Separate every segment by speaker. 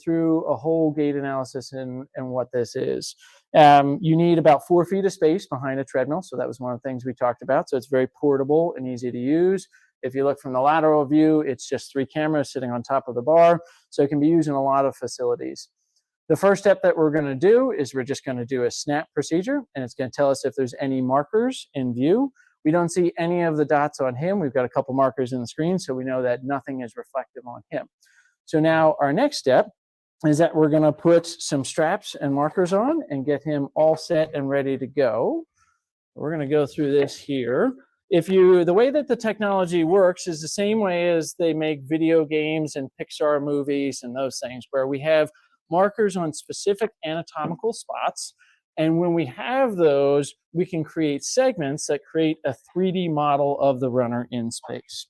Speaker 1: through a whole gait analysis and what this is. You need about 4 feet of space behind a treadmill. So that was one of the things we talked about. So it's very portable and easy to use. If you look from the lateral view, it's just 3 cameras sitting on top of the bar. So it can be used in a lot of facilities. The first step that we're going to do is we're just going to do a snap procedure, and it's going to tell us if there's any markers in view. We don't see any of the dots on him. We've got a couple markers in the screen, so we know that nothing is reflective on him. So now our next step is that we're going to put some straps and markers on and get him all set and ready to go. We're going to go through this here. The way that the technology works is the same way as they make video games and Pixar movies and those things, where we have markers on specific anatomical spots. And when we have those, we can create segments that create a 3D model of the runner in space.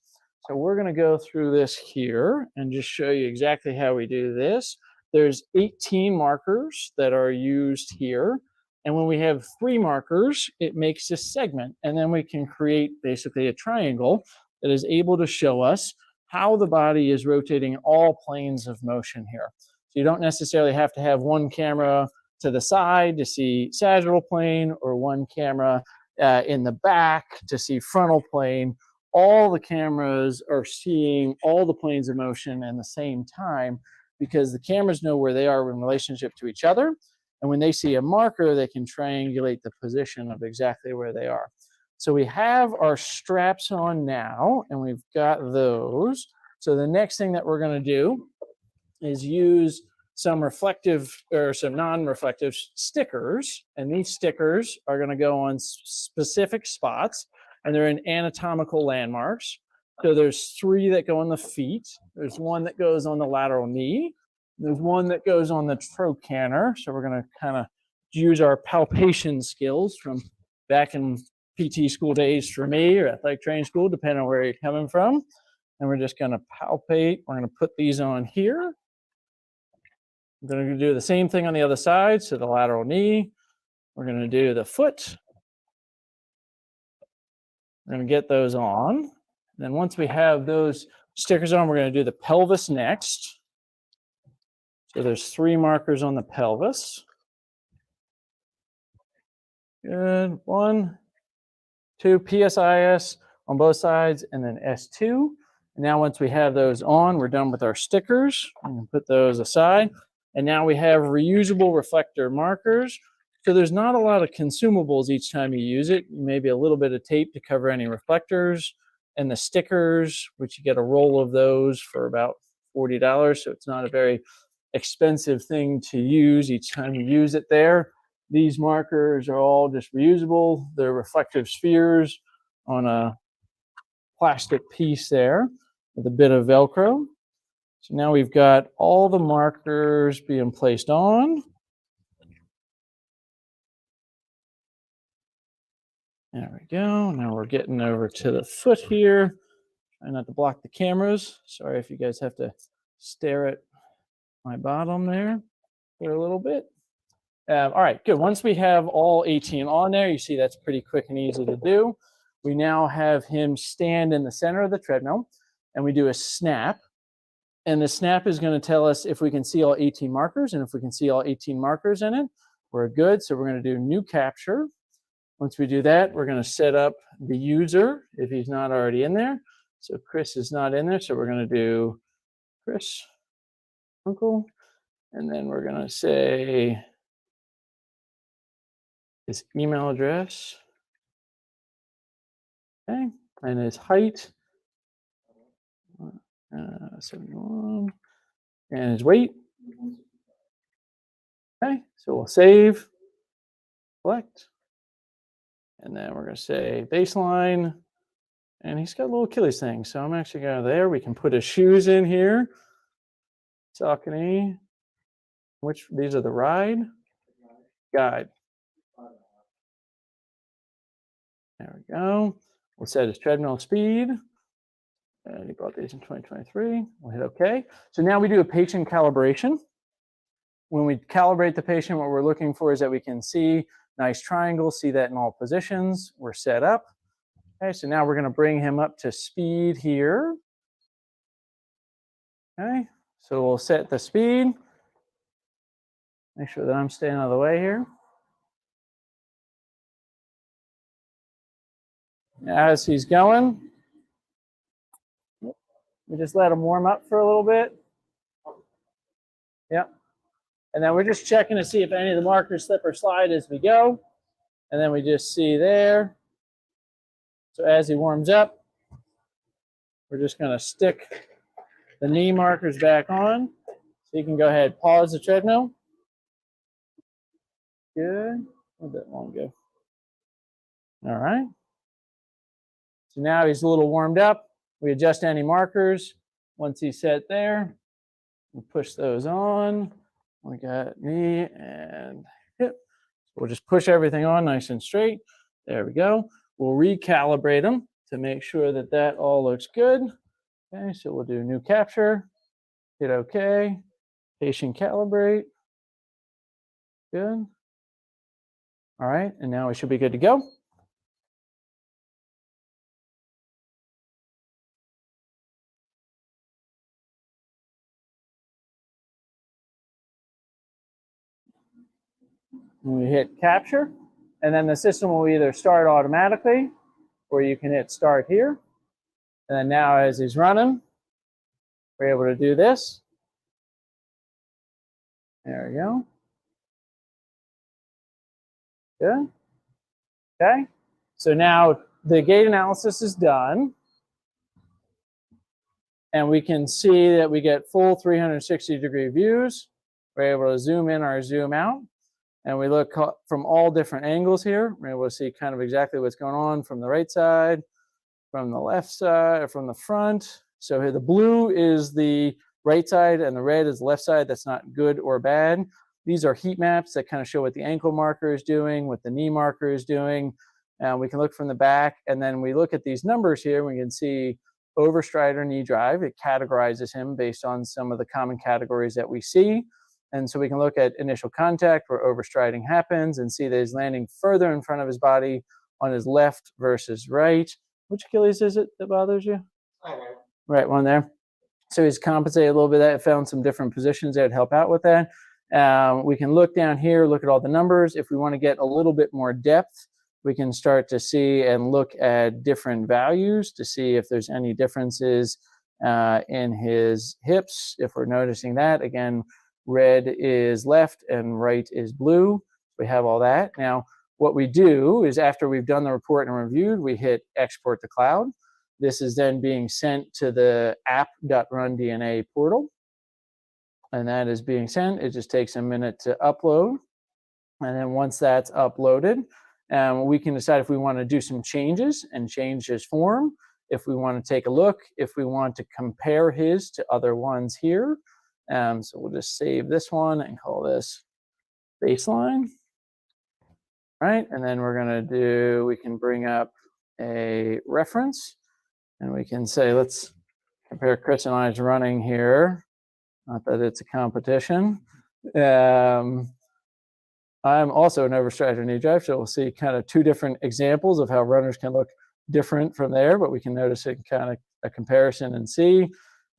Speaker 1: So we're going to go through this here and just show you exactly how we do this. There's 18 markers that are used here. And when we have 3 markers, it makes a segment. And then we can create basically a triangle that is able to show us how the body is rotating in all planes of motion here. So you don't necessarily have to have one camera to the side to see sagittal plane or one camera in the back to see frontal plane. All the cameras are seeing all the planes of motion at the same time because the cameras know where they are in relationship to each other. And when they see a marker, they can triangulate the position of exactly where they are. So we have our straps on now, and we've got those. So the next thing that we're going to do is use some reflective or some non-reflective stickers. And these stickers are going to go on specific spots, and they're in anatomical landmarks. So there's 3 that go on the feet. There's 1 that goes on the lateral knee. There's 1 that goes on the trochanter. So we're going to kind of use our palpation skills from back in PT school days for me, or athletic training school, depending on where you're coming from. And we're just going to palpate. We're going to put these on here. I'm going to do the same thing on the other side. So the lateral knee. We're going to do the foot. We're going to get those on. Then once we have those stickers on, we're going to do the pelvis next. So there's 3 markers on the pelvis. Good. 1, 2, PSIS on both sides, and then S2. And now once we have those on, we're done with our stickers. I'm going to put those aside. And now we have reusable reflector markers. So there's not a lot of consumables each time you use it. Maybe a little bit of tape to cover any reflectors, and the stickers, which you get a roll of those for about $40. So it's not a very expensive thing to use each time you use it there. These markers are all just reusable. They're reflective spheres on a plastic piece there with a bit of Velcro. So now we've got all the markers being placed on. There we go. Now we're getting over to the foot here. Try not to block the cameras. Sorry if you guys have to stare at my bottom there for a little bit. All right, good. Once we have all 18 on there, you see that's pretty quick and easy to do. We now have him stand in the center of the treadmill, and we do a snap. And the snap is going to tell us if we can see all 18 markers, and if we can see all 18 markers in it, we're good. So we're going to do new capture. Once we do that, we're going to set up the user if he's not already in there. So Chris is not in there, so we're going to do Chris, uncle, and then we're going to say his email address, okay, and his height, 71, and his weight. Okay, so we'll save, select, and then we're going to say baseline, and he's got a little Achilles thing, so I'm actually going to there. We can put his shoes in here. Saucony, which these are the ride guide. There we go. We'll set his treadmill speed. And he bought these in 2023. We'll hit OK. So now we do a patient calibration. When we calibrate the patient, what we're looking for is that we can see nice triangles, see that in all positions. We're set up. Okay, so now we're going to bring him up to speed here. Okay, so we'll set the speed. Make sure that I'm staying out of the way here. As he's going, we just let him warm up for a little bit. Yep. And then we're just checking to see if any of the markers slip or slide as we go. And then we just see there. So as he warms up, we're just going to stick the knee markers back on. So you can go ahead, pause the treadmill. Good. A little bit longer. All right. So now he's a little warmed up. We adjust any markers. Once he's set there, we push those on. We got knee and hip. We'll just push everything on nice and straight. There we go. We'll recalibrate them to make sure that that all looks good. Okay, so we'll do new capture, hit OK, patient calibrate. Good. All right, and now we should be good to go. We hit capture, and then the system will either start automatically, or you can hit start here. And then now as he's running, we're able to do this. There we go. Good. Okay. So now the gait analysis is done. And we can see that we get full 360-degree views. We're able to zoom in or zoom out. And we look from all different angles here. We're able to see kind of exactly what's going on from the right side, from the left side, or from the front. So here the blue is the right side and the red is the left side. That's not good or bad. These are heat maps that kind of show what the ankle marker is doing, what the knee marker is doing. We can look from the back, and then we look at these numbers here. We can see overstride or knee drive. It categorizes him based on some of the common categories that we see. And so we can look at initial contact where overstriding happens and see that he's landing further in front of his body on his left versus right. Which Achilles is it that bothers you? Right one there. So he's compensated a little bit of that. Found some different positions that would help out with that. We can look down here, look at all the numbers. If we want to get a little bit more depth, we can start to see and look at different values to see if there's any differences in his hips. If we're noticing that, again, red is left and right is blue. We have all that. Now, what we do is after we've done the report and reviewed, we hit export to cloud. This is then being sent to the app.RunDNA portal. And that is being sent. It just takes a minute to upload. And then once that's uploaded, we can decide if we want to do some changes and change his form, if we want to take a look, if we want to compare his to other ones here. So we'll just save this one and call this baseline. Right, and then we're going to do, we can bring up a reference and we can say, let's compare Chris and I's running here. Not that it's a competition. I'm also an overstrider knee drive, so we'll see kind of two different examples of how runners can look different from there, but we can notice it kind of a comparison and see.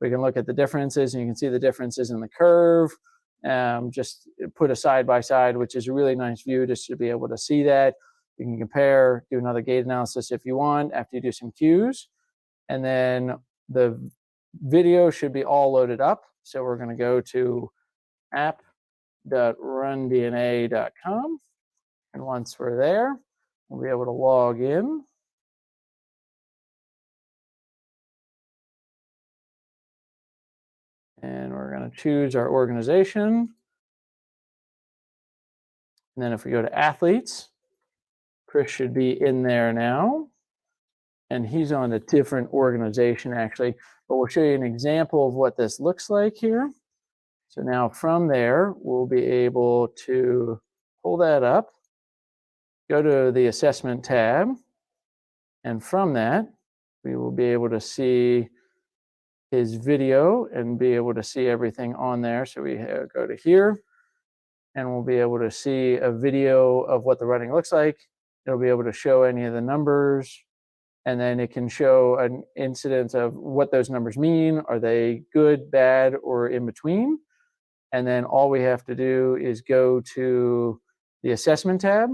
Speaker 1: We can look at the differences, and you can see the differences in the curve. Just put a side by side, which is a really nice view just to be able to see that. You can compare, do another gait analysis if you want after you do some cues. And then the video should be all loaded up. So we're going to go to app.rundna.com. And once we're there, we'll be able to log in. And we're going to choose our organization. And then if we go to athletes, Chris should be in there now. And he's on a different organization actually, but we'll show you an example of what this looks like here. So now from there, we'll be able to pull that up, go to the assessment tab, and from that, we will be able to see his video and be able to see everything on there. So we go to here, and we'll be able to see a video of what the running looks like. It'll be able to show any of the numbers, and then it can show an incidence of what those numbers mean. Are they good, bad, or in between? And then all we have to do is go to the assessment tab,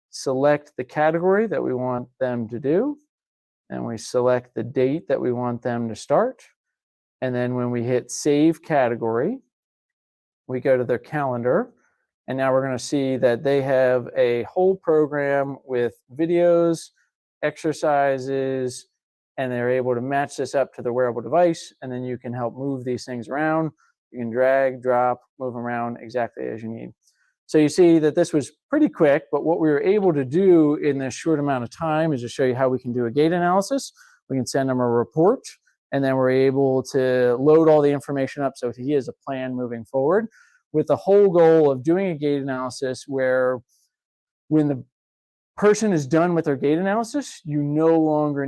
Speaker 1: select the category that we want them to do, and we select the date that we want them to start. And then when we hit save category, we go to their calendar, and now we're going to see that they have a whole program with videos, exercises, and they're able to match this up to the wearable device, and then you can help move these things around. You can drag, drop, move them around exactly as you need. So you see that this was pretty quick, but what we were able to do in this short amount of time is to show you how we can do a gait analysis. We can send them a report, and then we're able to load all the information up so he has a plan moving forward, with the whole goal of doing a gait analysis where when the person is done with their gait analysis, you no longer